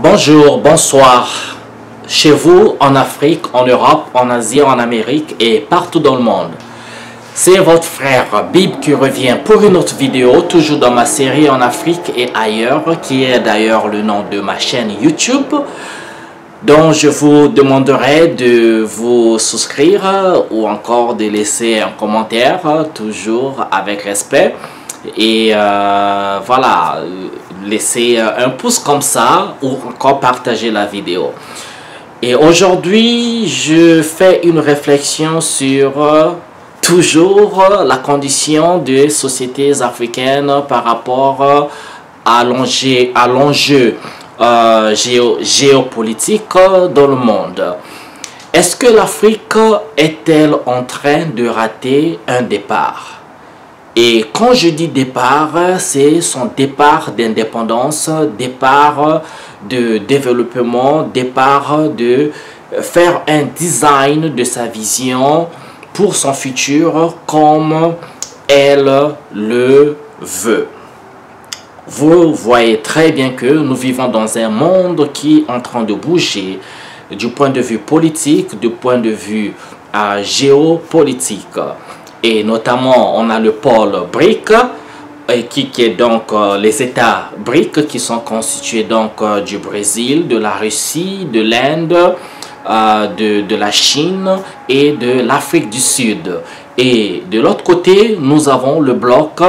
Bonjour, bonsoir. Chez vous, en Afrique, en Europe, en Asie, en Amérique et partout dans le monde. C'est votre frère Bib qui revient pour une autre vidéo, toujours dans ma série en Afrique et ailleurs, qui est d'ailleurs le nom de ma chaîne YouTube, dont je vous demanderai de vous souscrire ou encore de laisser un commentaire, toujours avec respect. Et voilà, laissez un pouce comme ça ou encore partager la vidéo. Et aujourd'hui, je fais une réflexion sur toujours la condition des sociétés africaines par rapport à l'enjeu géopolitique dans le monde. Est-ce que l'Afrique est-elle en train de rater un départ? Et quand je dis départ, c'est son départ d'indépendance, départ de développement, départ de faire un design de sa vision pour son futur comme elle le veut. Vous voyez très bien que nous vivons dans un monde qui est en train de bouger du point de vue politique, du point de vue géopolitique. Et notamment, on a le pôle BRIC, qui est donc les États BRIC, qui sont constitués donc du Brésil, de la Russie, de l'Inde, de la Chine et de l'Afrique du Sud. Et de l'autre côté, nous avons le bloc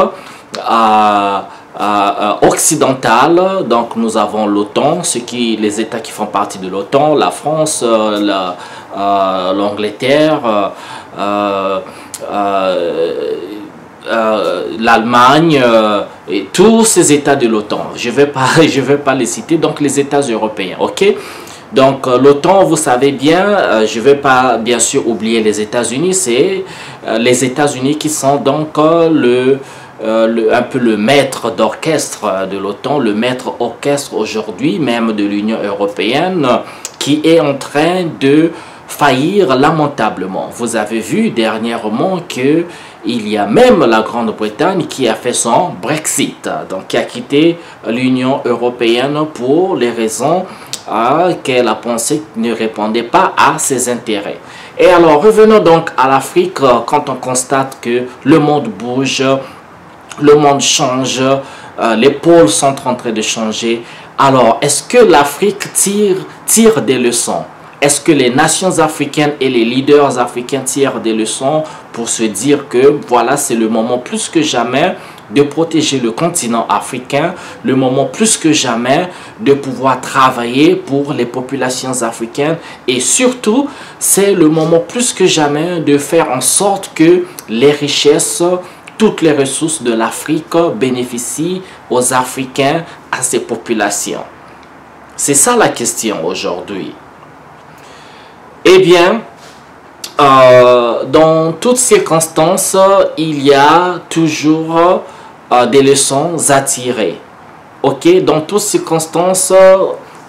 occidental, donc nous avons l'OTAN, les États qui font partie de l'OTAN, la France, l'Angleterre, l'Allemagne et tous ces États de l'OTAN. Je vais pas les citer, donc les États européens, ok? Donc l'OTAN, vous savez bien, je vais pas bien sûr oublier les États-Unis, c'est les États-Unis qui sont donc un peu le maître d'orchestre de l'OTAN, le maître orchestre aujourd'hui même de l'Union européenne, qui est en train de faillir lamentablement. Vous avez vu dernièrement que il y a même la Grande-Bretagne qui a fait son Brexit, donc qui a quitté l'Union européenne pour les raisons qu'elle a pensé ne répondaient pas à ses intérêts. Et alors revenons donc à l'Afrique quand on constate que le monde bouge, le monde change, les pôles sont en train de changer. Alors est-ce que l'Afrique tire des leçons? Est-ce que les nations africaines et les leaders africains tirent des leçons pour se dire que voilà, c'est le moment plus que jamais de protéger le continent africain, le moment plus que jamais de pouvoir travailler pour les populations africaines et surtout, c'est le moment plus que jamais de faire en sorte que les richesses, toutes les ressources de l'Afrique bénéficient aux Africains, à ces populations. C'est ça la question aujourd'hui. Eh bien, dans toutes circonstances, il y a toujours des leçons à tirer. Ok, dans toutes circonstances,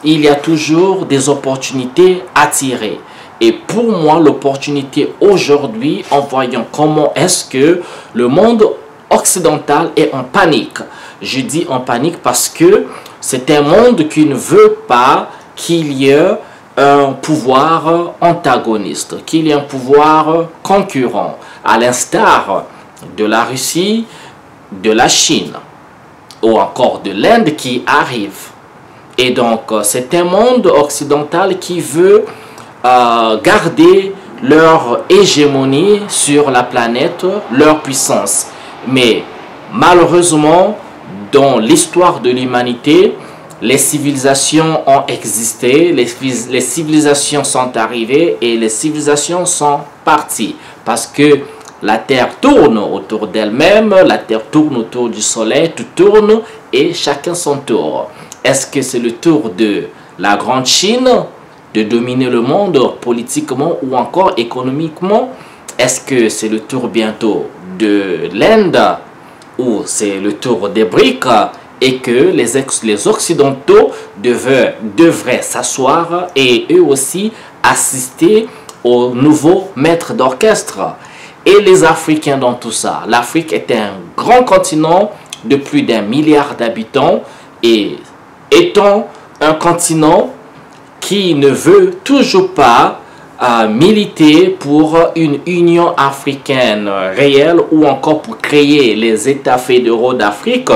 il y a toujours des opportunités à tirer. Et pour moi, l'opportunité aujourd'hui, en voyant comment est-ce que le monde occidental est en panique. Je dis en panique parce que c'est un monde qui ne veut pas qu'il y ait un pouvoir antagoniste, qu'il y ait un pouvoir concurrent, à l'instar de la Russie, de la Chine ou encore de l'Inde qui arrive. Et donc, c'est un monde occidental qui veut garder leur hégémonie sur la planète, leur puissance. Mais malheureusement, dans l'histoire de l'humanité, les civilisations ont existé, les civilisations sont arrivées et les civilisations sont parties. Parce que la Terre tourne autour d'elle-même, la Terre tourne autour du Soleil, tout tourne et chacun son tour. Est-ce que c'est le tour de la Grande Chine de dominer le monde politiquement ou encore économiquement? Est-ce que c'est le tour bientôt de l'Inde ou c'est le tour des BRIC? Et que les Occidentaux devraient s'asseoir et eux aussi assister au nouveau maître d'orchestre. Et les Africains dans tout ça. L'Afrique est un grand continent de plus d'1 milliard d'habitants et étant un continent qui ne veut toujours pas militer pour une union africaine réelle ou encore pour créer les États fédéraux d'Afrique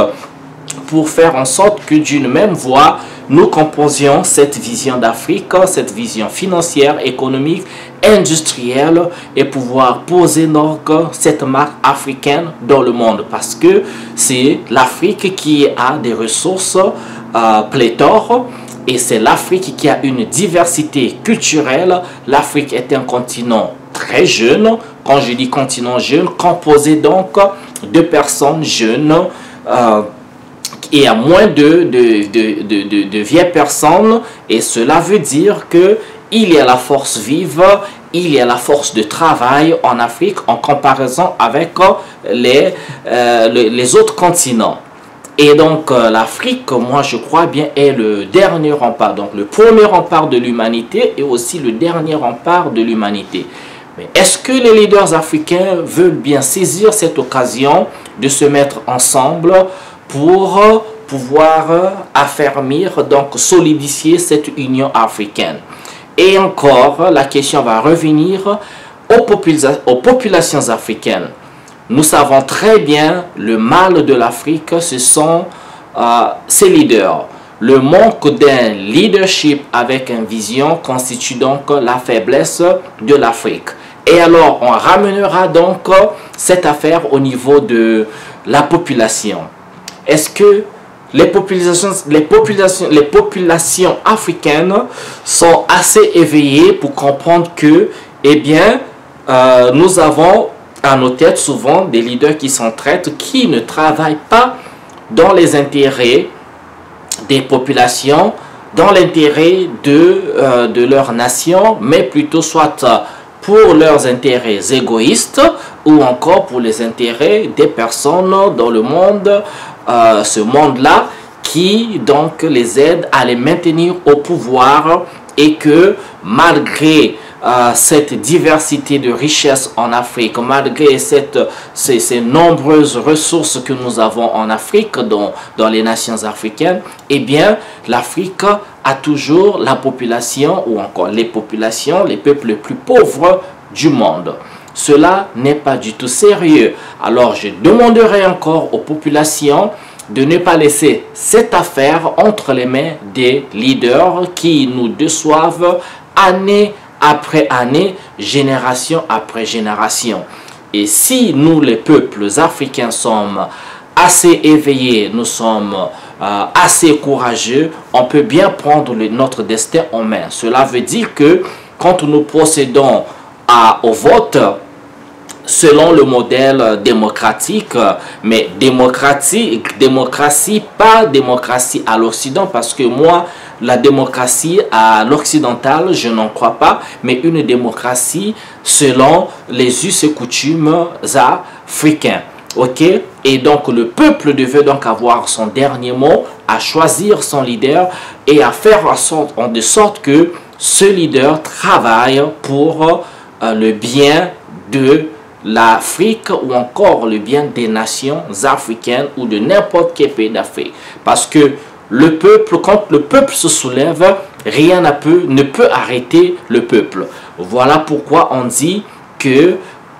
pour faire en sorte que d'une même voix, nous composions cette vision d'Afrique, cette vision financière, économique, industrielle et pouvoir poser donc cette marque africaine dans le monde parce que c'est l'Afrique qui a des ressources pléthores et c'est l'Afrique qui a une diversité culturelle. L'Afrique est un continent très jeune. Quand je dis continent jeune, composé donc de personnes jeunes et à moins de vieilles personnes. Et cela veut dire que il y a la force vive, il y a la force de travail en Afrique en comparaison avec les autres continents. Et donc l'Afrique, moi je crois bien, est le dernier rempart, donc le premier rempart de l'humanité et aussi le dernier rempart de l'humanité. Mais est-ce que les leaders africains veulent bien saisir cette occasion de se mettre ensemble pour pouvoir affermir, donc solidifier cette union africaine? Et encore, la question va revenir aux populations africaines. Nous savons très bien le mal de l'Afrique, ce sont ses leaders. Le manque d'un leadership avec une vision constitue donc la faiblesse de l'Afrique. Et alors, on ramènera donc cette affaire au niveau de la population. Est-ce que les populations africaines sont assez éveillées pour comprendre que, eh bien, nous avons à nos têtes souvent des leaders qui s'entraident, qui ne travaillent pas dans les intérêts des populations, dans l'intérêt de leur nation, mais plutôt soit pour leurs intérêts égoïstes ou encore pour les intérêts des personnes dans le monde, ce monde-là, qui donc les aide à les maintenir au pouvoir et que malgré cette diversité de richesses en Afrique, malgré ces nombreuses ressources que nous avons en Afrique, dans les nations africaines, eh bien, l'Afrique a toujours la population, ou encore les populations, les peuples les plus pauvres du monde. Cela n'est pas du tout sérieux. Alors, je demanderai encore aux populations de ne pas laisser cette affaire entre les mains des leaders qui nous déçoivent année après année, génération après génération. Et si nous, les peuples africains, sommes assez éveillés, nous sommes assez courageux, on peut bien prendre notre destin en main. Cela veut dire que quand nous procédons au vote, selon le modèle démocratique, mais démocratie, pas démocratie à l'Occident, parce que moi, la démocratie à l'occidental, je n'en crois pas, mais une démocratie selon les us et coutumes africains. Ok? Et donc le peuple devait donc avoir son dernier mot, à choisir son leader et à faire de sorte que ce leader travaille pour le bien de l'Afrique ou encore le bien des nations africaines ou de n'importe quel pays d'Afrique. Parce que le peuple, quand le peuple se soulève, rien ne peut arrêter le peuple. Voilà pourquoi on dit que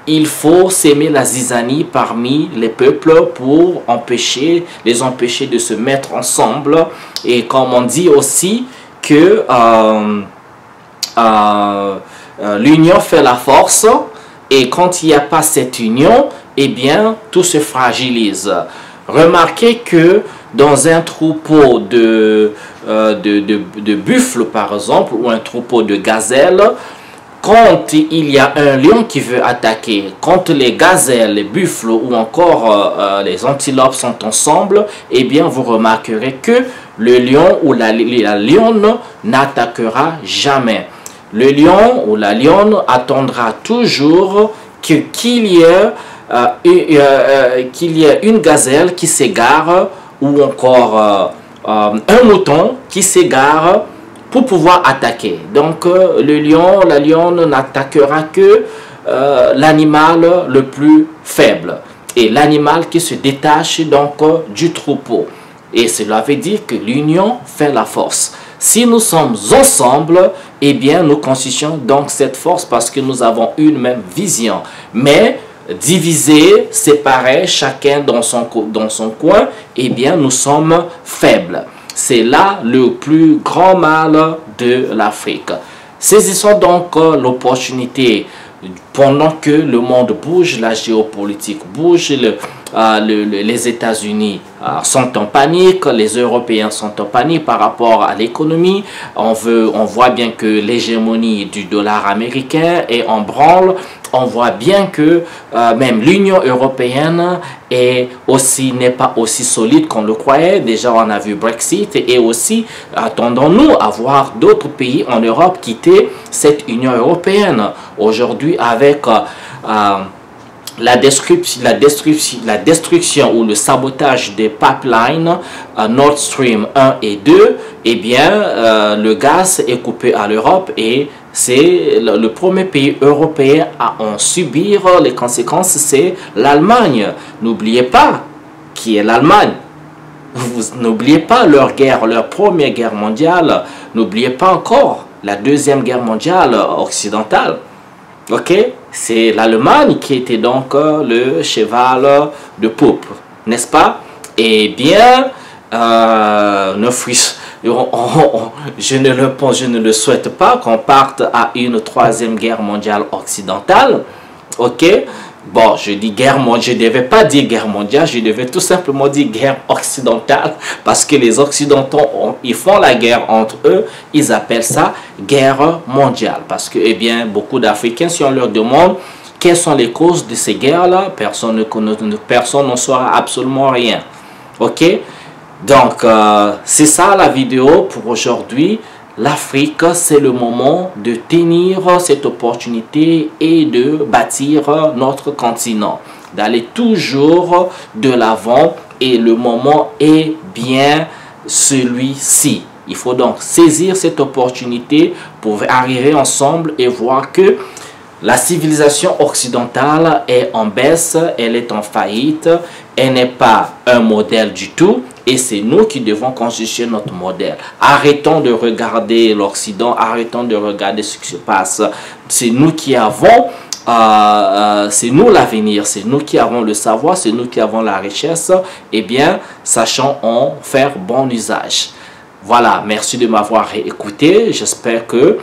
il faut s'aimer la zizanie parmi les peuples pour les empêcher de se mettre ensemble. Et comme on dit aussi que l'union fait la force. Et quand il n'y a pas cette union, eh bien, tout se fragilise. Remarquez que dans un troupeau de buffles, par exemple, ou un troupeau de gazelles, quand il y a un lion qui veut attaquer, quand les gazelles, les buffles ou encore les antilopes sont ensemble, eh bien, vous remarquerez que le lion ou la lionne n'attaquera jamais. Le lion ou la lionne attendra toujours qu'il y ait une gazelle qui s'égare ou encore un mouton qui s'égare pour pouvoir attaquer. Donc le lion, la lionne n'attaquera que l'animal le plus faible et l'animal qui se détache donc du troupeau. Et cela veut dire que l'union fait la force. Si nous sommes ensemble, eh bien, nous constituons donc cette force parce que nous avons une même vision. Mais divisés, séparés, chacun dans son coin, eh bien, nous sommes faibles. C'est là le plus grand mal de l'Afrique. Saisissons donc l'opportunité pendant que le monde bouge, la géopolitique bouge, les États-Unis sont en panique, les Européens sont en panique par rapport à l'économie. On voit bien que l'hégémonie du dollar américain est en branle. On voit bien que même l'Union européenne n'est pas aussi solide qu'on le croyait. Déjà, on a vu Brexit et aussi, attendons-nous à voir d'autres pays en Europe quitter cette Union européenne. Aujourd'hui, avec la destruction ou le sabotage des pipelines Nord Stream 1 et 2, eh bien, le gaz est coupé à l'Europe et c'est le premier pays européen à en subir les conséquences, c'est l'Allemagne. N'oubliez pas qui est l'Allemagne. N'oubliez pas leur guerre, leur première guerre mondiale. N'oubliez pas encore la deuxième guerre mondiale occidentale. Ok, c'est l'Allemagne qui était donc le cheval de poupe, n'est-ce pas? Eh bien, je ne le souhaite pas qu'on parte à une troisième guerre mondiale occidentale. Ok, bon, je dis guerre mondiale, je ne devais pas dire guerre mondiale, je devais tout simplement dire guerre occidentale, parce que les Occidentaux, ils font la guerre entre eux, ils appellent ça guerre mondiale, parce que, eh bien, beaucoup d'Africains, si on leur demande quelles sont les causes de ces guerres-là, personne n'en saura absolument rien. Ok, donc, c'est ça la vidéo pour aujourd'hui. L'Afrique, c'est le moment de tenir cette opportunité et de bâtir notre continent, d'aller toujours de l'avant, et le moment est bien celui-ci. Il faut donc saisir cette opportunité pour arriver ensemble et voir que la civilisation occidentale est en baisse, elle est en faillite, elle n'est pas un modèle du tout. Et c'est nous qui devons constituer notre modèle. Arrêtons de regarder l'Occident, arrêtons de regarder ce qui se passe. C'est nous qui avons, c'est nous l'avenir, c'est nous qui avons le savoir, c'est nous qui avons la richesse. Eh bien, sachons en faire bon usage. Voilà, merci de m'avoir écouté. J'espère que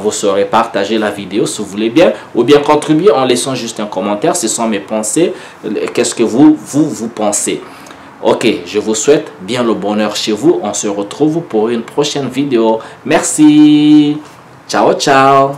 vous saurez partager la vidéo si vous voulez bien, ou bien contribuer en laissant juste un commentaire. Ce sont mes pensées. Qu'est-ce que vous pensez? Ok, je vous souhaite bien le bonheur chez vous. On se retrouve pour une prochaine vidéo. Merci. Ciao, ciao.